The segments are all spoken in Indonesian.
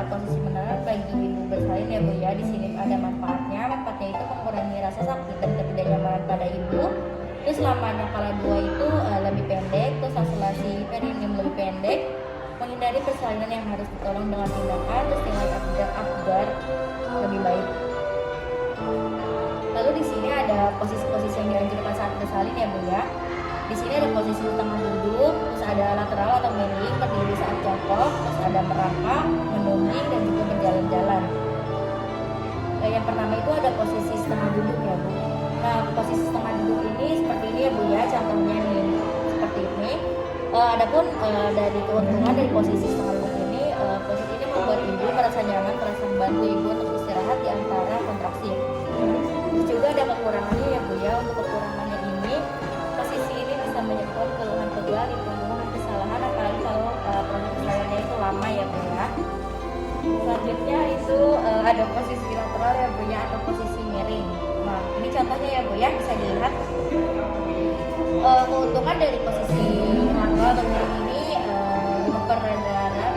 posisi menarik bagi ibu bersalin ya Bu ya. Di sini ada manfaatnya. Manfaatnya itu mengurangi rasa sakit dan ketidaknyamanan pada ibu. Terus lamanya kala 2 itu lebih pendek, terus akumulasi perineum lebih pendek, menghindari persalinan yang harus ditolong dengan tindakan, terus nilai Apgar lebih baik. Lalu di sini ada posisi-posisi yang dianjurkan saat bersalin ya Bu ya. Di sini ada posisi tengah duduk, terus ada lateral atau miring, berdiri saat jongkok, terus ada merangkak, menungging, dan juga berjalan-jalan. Yang pertama itu ada posisi setengah duduk ya Bu. Nah, posisi setengah duduk ini seperti ini ya Bu ya, contohnya nih seperti ini. Adapun dari keuntungan dari posisi setengah duduk ini, posisi ini membuat ibu merasa nyaman, merasa membantu ibu untuk istirahat di antara kontraksi. Terus juga ada kekurangannya ya Bu ya. Untuk kekurangannya ini, posisi ini bisa menyebabkan keluhan pegal di punggung dan kesalahan, apalagi kalau proses persalinan itu lama ya Bu ya. Selanjutnya itu ada posisi lateral ya Bu ya, atau posisi miring. Nah, ini contohnya ya Bu ya, bisa dilihat. Keuntungan dari posisi lateral atau miring ini memperdarah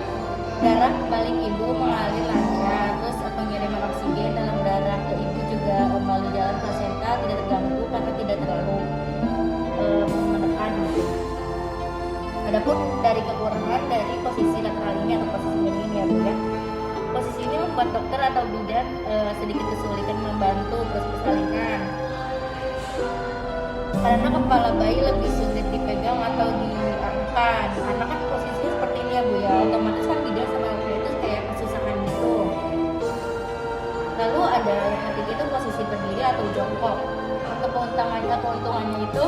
darah kembali ibu mengalir lancar, terus pengiriman oksigen dalam darah ke ibu juga melalui jalan plasenta tidak terganggu karena tidak terlalu menekan. Adapun dari kekurangan dari posisi lateral ini atau posisi miring ini ya Bu ya. Posisi ini membuat dokter atau bidan sedikit kesulitan membantu proses persalinan karena kepala bayi lebih sulit dipegang atau diangkat. Karena kan posisinya seperti ini ya Bu ya, otomatis kan bidan sama dokter itu kayak kesusahan gitu. Lalu ada yang ketiga itu posisi berdiri atau jongkok. Untuk keuntungannya itu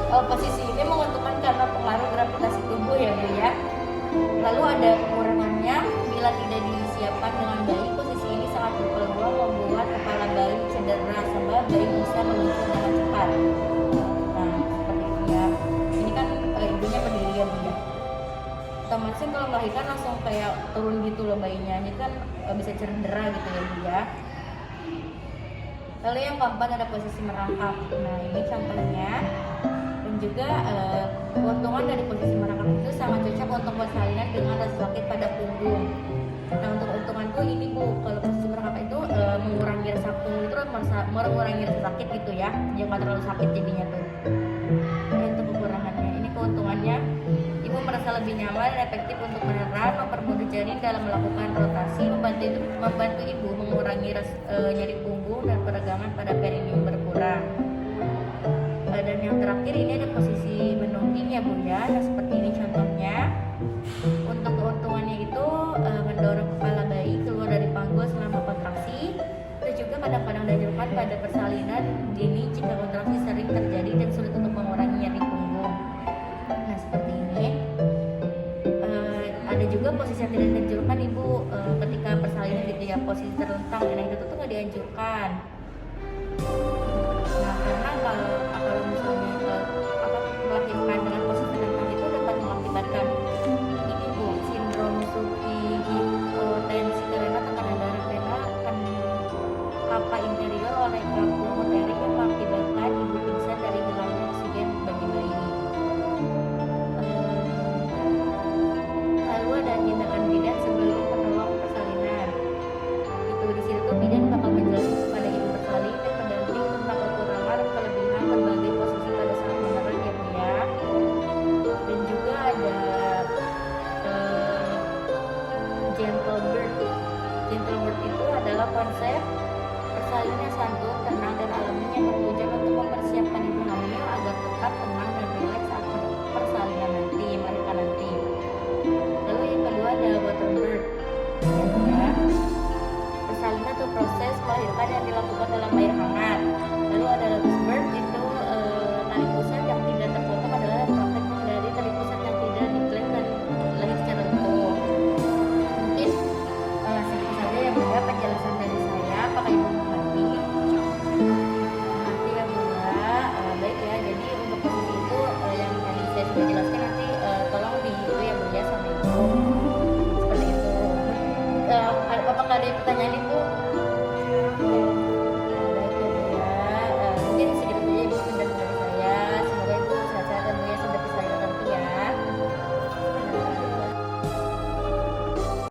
posisi ini menguntungkan karena pengaruh gravitasi tubuh ya Bu ya. Lalu ada kekurangannya, bila tidak disiapkan dengan baik, posisi ini sangat berpeluang membuat kepala bayi cedera sebab bayi bisa meluncur dengan cepat. Nah, seperti itu ya. Ini kan ibunya berdiri ya Bu ya. Otomatis kalau melahirkan langsung kayak turun gitu loh bayinya. Ini kan bisa cedera gitu ya Bu ya. Lalu yang keempat ada posisi merangkak. Nah, ini contohnya. Juga keuntungan dari posisi merangkak itu sangat cocok untuk persalinan dengan rasa sakit pada punggung. Nah, untuk keuntungan tuh ini Bu, kalau posisi merangkak itu mengurangi rasa punggung itu mengurangi rasa sakit gitu ya, jangan terlalu sakit jadinya tuh. Dan untuk kekurangannya, ini keuntungannya ibu merasa lebih nyaman dan efektif untuk meneran, mempermudah janin dalam melakukan rotasi, membantu ibu mengurangi nyeri punggung dan peregangan pada perineum berkurang. Dan yang terakhir ini ada posisi menungging ya Bu ya. Nah, seperti ini contohnya. Untuk keuntungannya itu mendorong kepala bayi keluar dari panggul selama kontraksi, dan juga kadang-kadang dianjurkan pada persalinan dini jika kontraksi sering terjadi dan sulit untuk mengurangi nyeri punggung. Nah, seperti ini. Ada juga posisi yang tidak dianjurkan Ibu ketika persalinan gitu ya, posisi terlentang. Nah, itu tuh nggak dianjurkan. Nah, karena kalau misalnya melahirkan dengan posisi terlentang itu dapat mengakibatkan ini Bu, sindrom Suki hipotensi karena tekanan darah vena akan kapa interior oleh gangguan motorik yang mengakibatkan ibu pingsan dari hilangnya oksigen bagi bayi. Lalu ada tindakan bidan sebelum penolong persalinan. Itu di situ tuh bidan bakal menjelaskan kepada ibu bersalin dan pendamping tentang kekurangan dan kelebihan berbagai posisi pada saat meneran ya Bu ya. Dan juga ada gentle birth. Gentle birth itu adalah konsep persalinan yang santun, tenang, dan alami yang bertujuan untuk mempersiapkan ibu hamil agar tetap tenang dan rileks saat persalinan nanti, melahirkan nanti. Lalu yang kedua ada bottom birth. Ya, persalinan itu proses melahirkan yang dilakukan dalam air hangat